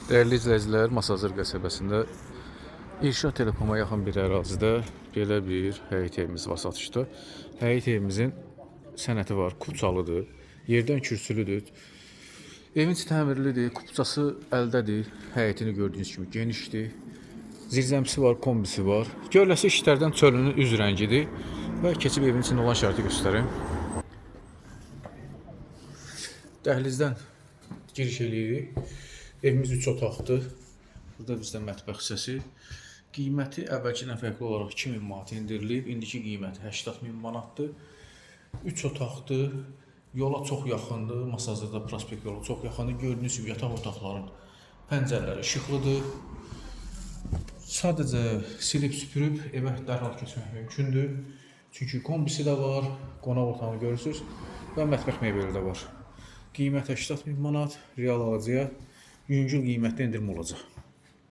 Dəyərli izləyicilər, Masazır qəsəbəsində İrşad Telekom'a yaxın bir ərazidə belə bir həyət evimiz var satışda. Həyət evimizin sənəti var, kupçalıdır, yerdən kürsülüdür. Evin içi təmirlidir, kupçası əldədir, həyətini gördüyünüz kimi genişdir. Zirzəmisi var, kombisi var. Gövləsi işlərdən çölünün üz rəngidir və keçib evin içində olan şərti göstərim. Dəhlizdən giriş eləyirik. Evimiz 3 otaqdır. Burada bizdə mətbəx hissəsi. Qiyməti əvvəlkindən fərqli olaraq 2000 manat endirilib. İndiki qiyməti 80.000 manatdır. 3 otaqdır. Yola çox yaxındır. Masazırda prospekt yola çox yaxındır. Gördüyünüz kimi yataq otaqların pəncərələri işıqlıdır. Sadəcə silib süpürüb evə dərhal keçmək mümkündür. Çünki kombisi də var, qonaq otağını görürsünüz və mətbəx mebeli də var. Qiymət 80.000 manat, real alıcıya yüngül qiymətdə endirim olacaq.